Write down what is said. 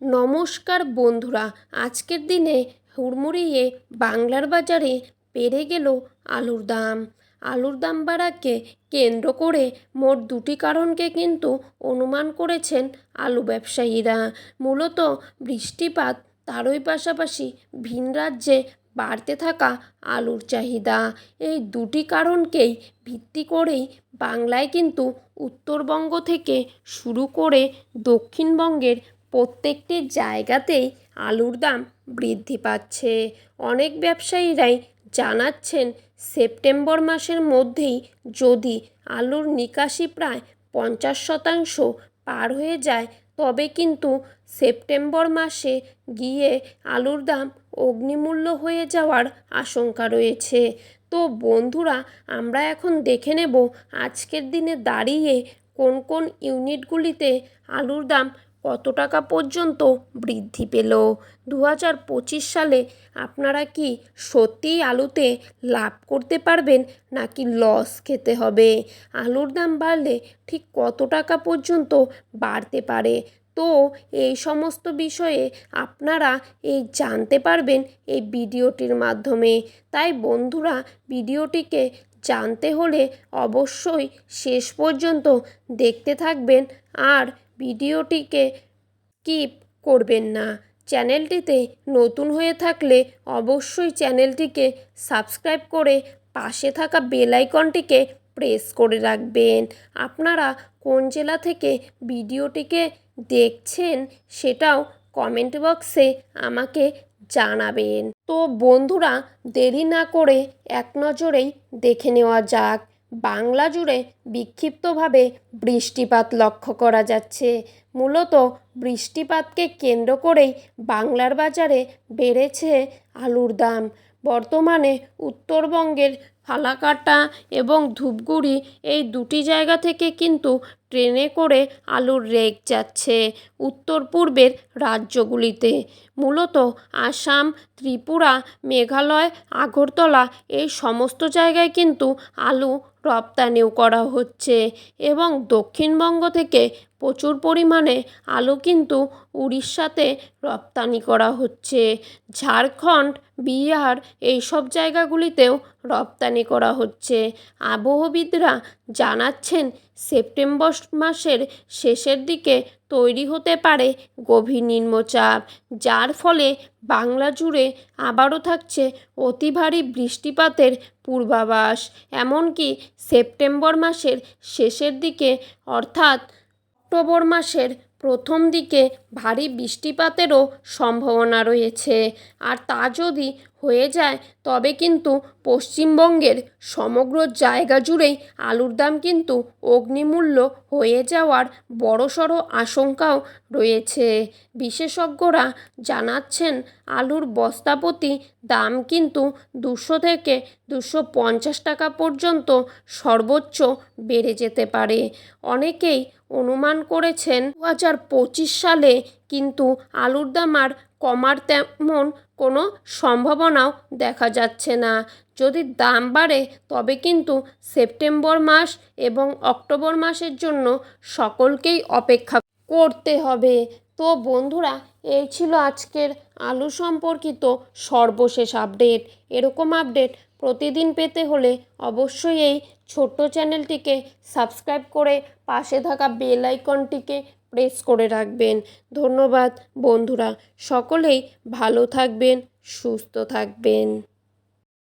নমস্কার বন্ধুরা, আজকের দিনে হুড়মুড়িয়ে বাংলার বাজারে বেড়ে গেল আলুর দাম। আলুর দাম বাড়াকে কেন্দ্র করে মোট দুটি কারণকে কিন্তু অনুমান করেছেন আলু ব্যবসায়ীরা। মূলত বৃষ্টিপাত, তারই পাশাপাশি ভিন রাজ্যে বাড়তে থাকা আলুর চাহিদা, এই দুটি কারণকেই ভিত্তি করেই বাংলায় কিন্তু উত্তরবঙ্গ থেকে শুরু করে দক্ষিণবঙ্গের প্রত্যেকটি জায়গাতেই আলুর দাম বৃদ্ধি পাচ্ছে। অনেক ব্যবসায়ীরাই জানাচ্ছেন সেপ্টেম্বর মাসের মধ্যেই যদি আলুর নিকাশি প্রায় 50% পার হয়ে যায়, তবে কিন্তু সেপ্টেম্বর মাসে গিয়ে আলুর দাম অগ্নিমূল্য হয়ে যাওয়ার আশঙ্কা রয়েছে। তো বন্ধুরা, আমরা এখন দেখে নেব আজকের দিনে দাঁড়িয়ে কোন কোন ইউনিটগুলিতে আলুর দাম কত টাকা পর্যন্ত বৃদ্ধি পেল। 2025 সালে আপনারা কি সত্যিই আলুতে লাভ করতে পারবেন নাকি লস খেতে হবে? আলুর দাম বাড়লে ঠিক কত টাকা পর্যন্ত বাড়তে পারে? তো এই সমস্ত বিষয়ে আপনারা জানতে পারবেন এই ভিডিওটির মাধ্যমে। তাই বন্ধুরা, ভিডিওটিকে জানতে হলে অবশ্যই শেষ পর্যন্ত দেখতে থাকবেন আর ভিডিওটিকে স্কিপ করবেন না। চ্যানেলটিতে নতুন হয়ে থাকলে অবশ্যই চ্যানেলটিকে সাবস্ক্রাইব করে পাশে থাকা বেল আইকনটিকে প্রেস করে রাখবেন। আপনারা কোন জেলা থেকে ভিডিওটিকে দেখছেন সেটাও কমেন্ট বক্সে আমাকে জানাবেন। তো বন্ধুরা, দেরি না করে এক নজরেই দেখে নেওয়া যাক। বাংলা জুড়ে বিক্ষিপ্তভাবে বৃষ্টিপাত লক্ষ্য করা যাচ্ছে। মূলত বৃষ্টিপাতকে কেন্দ্র করেই বাংলার বাজারে বেড়েছে আলুর দাম। বর্তমানে উত্তরবঙ্গের ফালাকাটা এবং ধূপগুড়ি, এই দুটি জায়গা থেকে কিন্তু ট্রেনে করে আলুর রেক যাচ্ছে উত্তর পূর্বের রাজ্যগুলিতে। মূলত আসাম, ত্রিপুরা, মেঘালয়, আগরতলা, এই সমস্ত জায়গায় কিন্তু আলু রপ্তানিও করা হচ্ছে এবং দক্ষিণবঙ্গ থেকে প্রচুর পরিমাণে আলু কিন্তু উড়িষ্যাতে রপ্তানি করা হচ্ছে। ঝাড়খণ্ড, বিহার, এই সব জায়গাগুলিতেও রপ্তানি করা হচ্ছে। আবহবিদরা জানাচ্ছেন সেপ্টেম্বর মাসের শেষের দিকে তৈরি হতে পারে গভীর নিম্নচাপ, যার ফলে বাংলা জুড়ে আবারও থাকছে অতি ভারী বৃষ্টিপাতের পূর্বাভাস। এমনকি সেপ্টেম্বর মাসের শেষের দিকে অর্থাৎ অক্টোবর মাসের প্রথম দিকে ভারী বৃষ্টিপাতেরও সম্ভাবনা রয়েছে। আর তা যদি হয়ে যায় তবে কিন্তু পশ্চিমবঙ্গের সমগ্র জায়গা জুড়েই আলুর দাম কিন্তু অগ্নিমূল্য হয়ে যাওয়ার বড়সড় আশঙ্কাও রয়েছে। বিশেষজ্ঞরা জানাচ্ছেন আলুর বস্তাপ্রতি দাম কিন্তু 200 থেকে 250 টাকা পর্যন্ত সর্বোচ্চ বেড়ে যেতে পারে। অনেকেই অনুমান করেছেন 2025 সালে কিন্তু আলুর দাম আর কমার তেমন কোনো সম্ভাবনাও দেখা যাচ্ছে না। যদি দাম বাড়ে তবে কিন্তু সেপ্টেম্বর মাস এবং অক্টোবর মাসের জন্য সকলকেই অপেক্ষা করতে হবে। তো বন্ধুরা, এই ছিল আজকের আলু সম্পর্কিত সর্বশেষ আপডেট। এরকম আপডেট প্রতিদিন পেতে হলে অবশ্যই এই ছোট্ট চ্যানেলটিকে সাবস্ক্রাইব করে পাশে থাকা বেল আইকনটিকে প্রেস করে রাখবেন। ধন্যবাদ বন্ধুরা, সকলেই ভালো থাকবেন, সুস্থ থাকবেন।